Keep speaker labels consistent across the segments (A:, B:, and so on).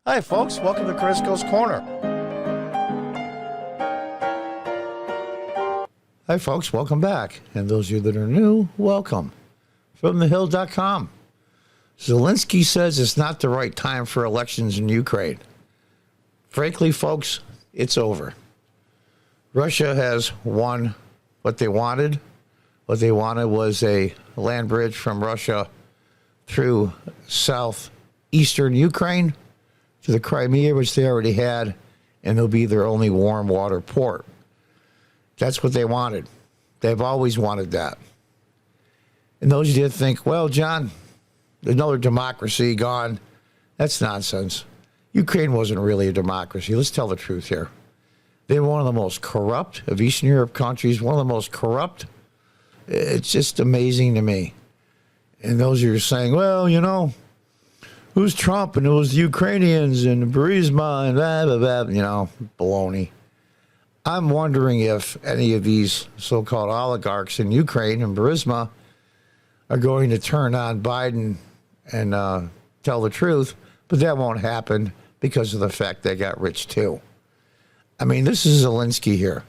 A: Hi, folks. Welcome to Crisco's Corner. Hi, folks. Welcome back. And those of you that are new, welcome. FromTheHill.com. Zelensky says it's not the right time for elections in Ukraine. Frankly, folks, it's over. Russia has won what they wanted. What they wanted was a land bridge from Russia through southeastern Ukraine to the Crimea, which they already had, and they'll be their only warm water port. That's what they wanted. They've always wanted that. And those of you that think, well, John, another democracy gone, that's nonsense. Ukraine wasn't really a democracy. Let's tell the truth here. They were one of the most corrupt of Eastern Europe countries, one of the most corrupt. It's just amazing to me. And those of you saying, well, you know, who's Trump and who's the Ukrainians and Burisma and blah, blah, blah, you know, baloney. I'm wondering if any of these so-called oligarchs in Ukraine and Burisma are going to turn on Biden and tell the truth, but that won't happen because of the fact they got rich too. I mean, this is Zelensky here.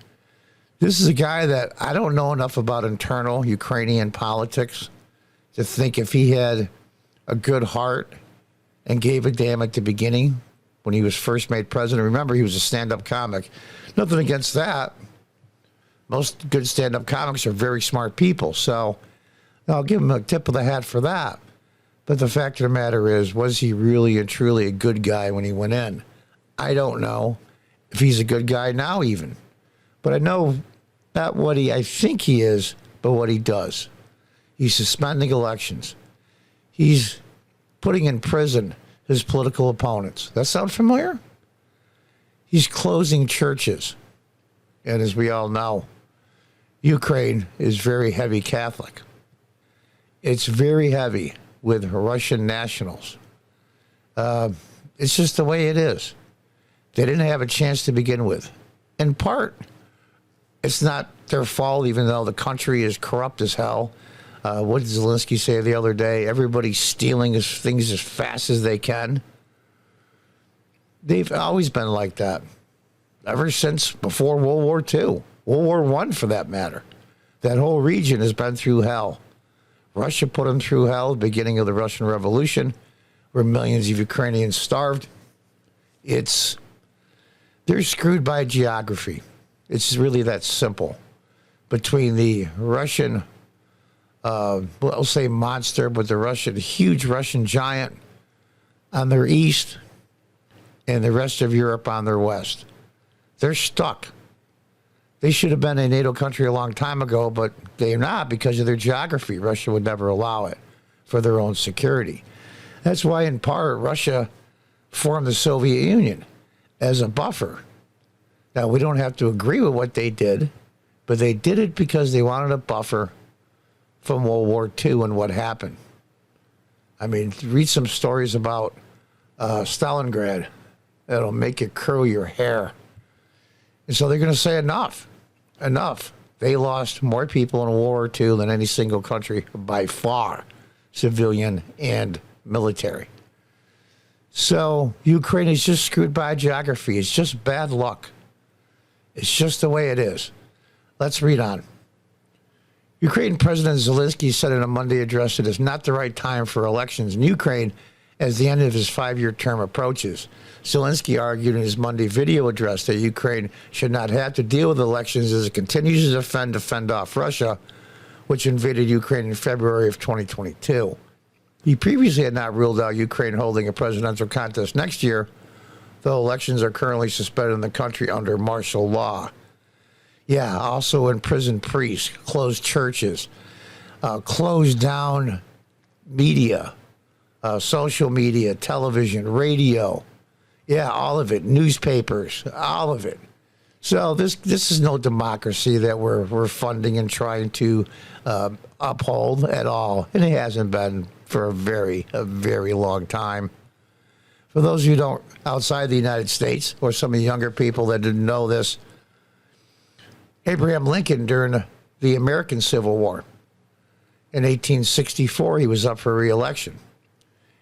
A: This is a guy that I don't know enough about internal Ukrainian politics to think if he had a good heart and gave a damn at the beginning when he was first made president. Remember, he was a stand-up comic. Nothing against that. Most good stand-up comics are very smart people, so I'll give him a tip of the hat for that. But the fact of the matter is, was he really and truly a good guy when he went in? I don't know if he's a good guy now even. But I know not what I think he is, but what he does. He's suspending elections. He's putting in prison his political opponents. That sound familiar? He's closing churches. And as we all know, Ukraine is very heavy Catholic. It's very heavy with Russian nationals. It's just the way it is. They didn't have a chance to begin with. In part, it's not their fault, even though the country is corrupt as hell. What did Zelensky say the other day? Everybody's stealing things as fast as they can. They've always been like that. Ever since before World War II. World War I, for that matter. That whole region has been through hell. Russia put them through hell at the beginning of the Russian Revolution, where millions of Ukrainians starved. They're screwed by geography. It's really that simple. Between the Russian, I'll say monster, but the huge Russian giant on their east and the rest of Europe on their west. They're stuck. They should have been a NATO country a long time ago, but they're not because of their geography. Russia would never allow it for their own security. That's why, in part, Russia formed the Soviet Union as a buffer. Now, we don't have to agree with what they did, but they did it because they wanted a buffer from World War II and what happened. I mean, read some stories about Stalingrad. That'll make you curl your hair. And so they're going to say enough. Enough. They lost more people in World War II than any single country by far, civilian and military. So Ukraine is just screwed by geography. It's just bad luck. It's just the way it is. Let's read on. Ukraine President Zelensky said in a Monday address it is not the right time for elections in Ukraine as the end of his 5-year term approaches. Zelensky argued in his Monday video address that Ukraine should not have to deal with elections as it continues to fend off Russia, which invaded Ukraine in February of 2022. He previously had not ruled out Ukraine holding a presidential contest next year, though elections are currently suspended in the country under martial law. Yeah, also imprisoned priests, closed churches, closed down media, social media, television, radio. Yeah, all of it. Newspapers, all of it. So this is no democracy that we're funding and trying to uphold at all. And it hasn't been for a very long time. For those of you who don't, outside the United States, or some of the younger people that didn't know this, Abraham Lincoln, during the American Civil War, in 1864, he was up for re-election.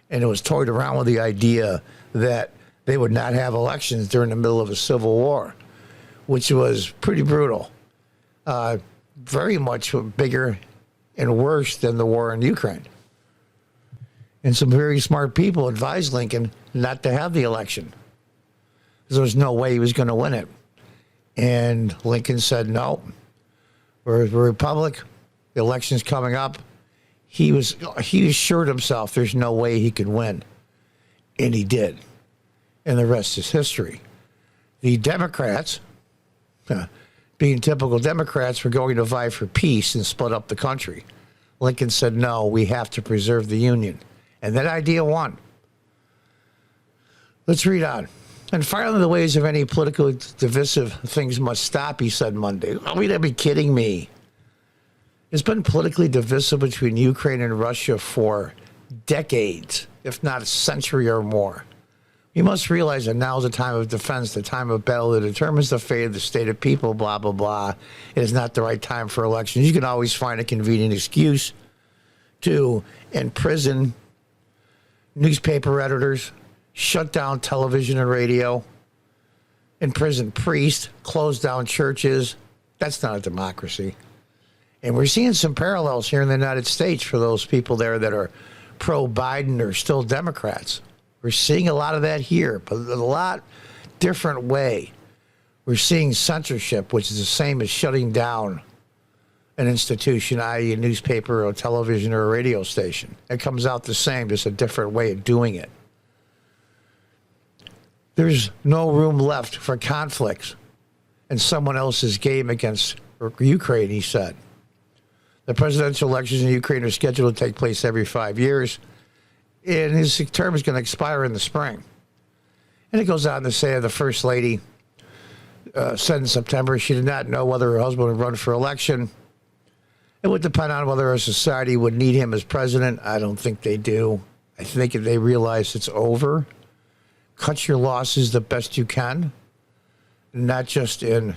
A: And it was toyed around with the idea that they would not have elections during the middle of a civil war, which was pretty brutal. Very much bigger and worse than the war in Ukraine. And some very smart people advised Lincoln not to have the election, because there was no way he was going to win it. And Lincoln said, no, we're a republic. The election's coming up. He assured himself there's no way he could win. And he did. And the rest is history. The Democrats, being typical Democrats, were going to vie for peace and split up the country. Lincoln said, no, we have to preserve the Union. And that idea won. Let's read on. And finally, the ways of any politically divisive things must stop, he said Monday. Oh, you'd be kidding me. It's been politically divisive between Ukraine and Russia for decades, if not a century or more. You must realize that now is the time of defense, the time of battle that determines the fate of the state of people, blah, blah, blah. It is not the right time for elections. You can always find a convenient excuse to imprison newspaper editors, shut down television and radio, imprison priests, close down churches. That's not a democracy. And we're seeing some parallels here in the United States for those people there that are pro-Biden or still Democrats. We're seeing a lot of that here, but in a lot different way. We're seeing censorship, which is the same as shutting down an institution, i.e. a newspaper or a television or a radio station. It comes out the same, just a different way of doing it. There's no room left for conflicts in someone else's game against Ukraine, he said. The presidential elections in Ukraine are scheduled to take place every 5 years, and his term is going to expire in the spring. And it goes on to say the First Lady said in September she did not know whether her husband would run for election. It would depend on whether our society would need him as president. I don't think they do. I think if they realize it's over, cut your losses the best you can, not just in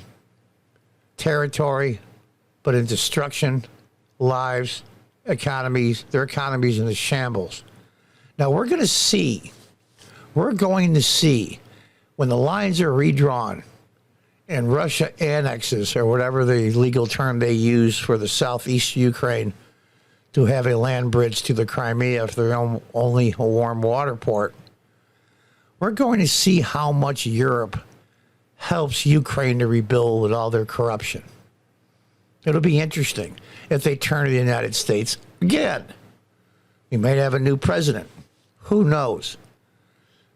A: territory, but in destruction, lives, economies. Their economies in the shambles. Now we're going to see when the lines are redrawn and Russia annexes, or whatever the legal term they use for the southeast Ukraine, to have a land bridge to the Crimea if they're only a warm water port. We're going to see how much Europe helps Ukraine to rebuild with all their corruption. It'll be interesting if they turn to the United States again. We might have a new president. Who knows?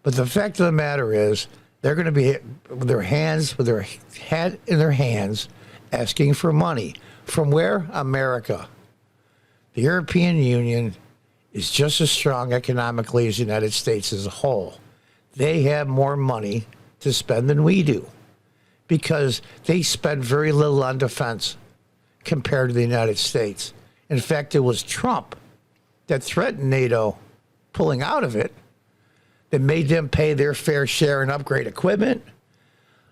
A: But the fact of the matter is, they're going to be with their head in their hands, asking for money. From where? America. The European Union is just as strong economically as the United States as a whole. They have more money to spend than we do, because they spend very little on defense compared to the United States. In fact, it was Trump that threatened NATO pulling out of it, that made them pay their fair share and upgrade equipment,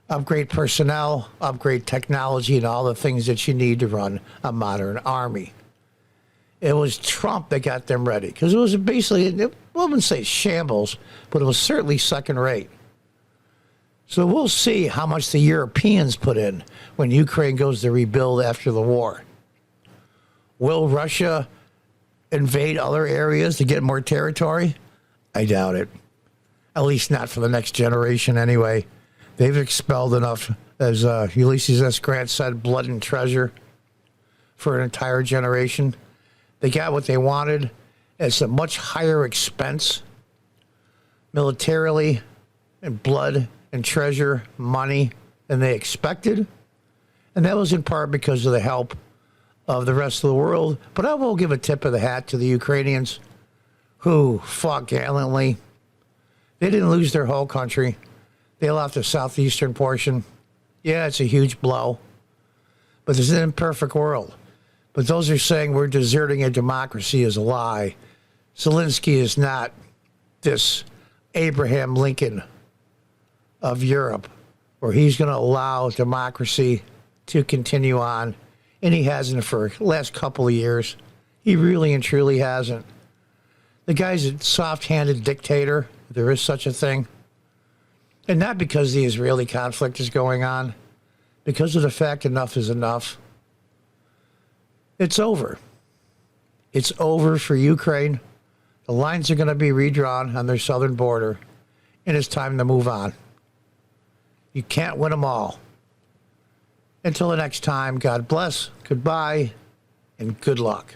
A: upgrade personnel, upgrade technology, and all the things that you need to run a modern army. It was Trump that got them ready, because it was basically, I wouldn't say shambles, but it was certainly second rate. So we'll see how much the Europeans put in when Ukraine goes to rebuild after the war. Will Russia invade other areas to get more territory? I doubt it. At least not for the next generation anyway. They've expelled enough, as Ulysses S. Grant said, blood and treasure for an entire generation. They got what they wanted. It's a much higher expense militarily, and blood and treasure, money, than they expected. And that was in part because of the help of the rest of the world. But I will give a tip of the hat to the Ukrainians, who fought gallantly. They didn't lose their whole country. They lost the southeastern portion. Yeah, it's a huge blow. But it's an imperfect world. But those who are saying we're deserting a democracy is a lie. Zelensky is not this Abraham Lincoln of Europe, where he's going to allow democracy to continue on. And he hasn't for the last couple of years. He really and truly hasn't. The guy's a soft-handed dictator. There is such a thing. And not because the Israeli conflict is going on, because of the fact enough is enough. It's over. It's over for Ukraine. The lines are going to be redrawn on their southern border, and it's time to move on. You can't win them all. Until the next time, God bless, goodbye, and good luck.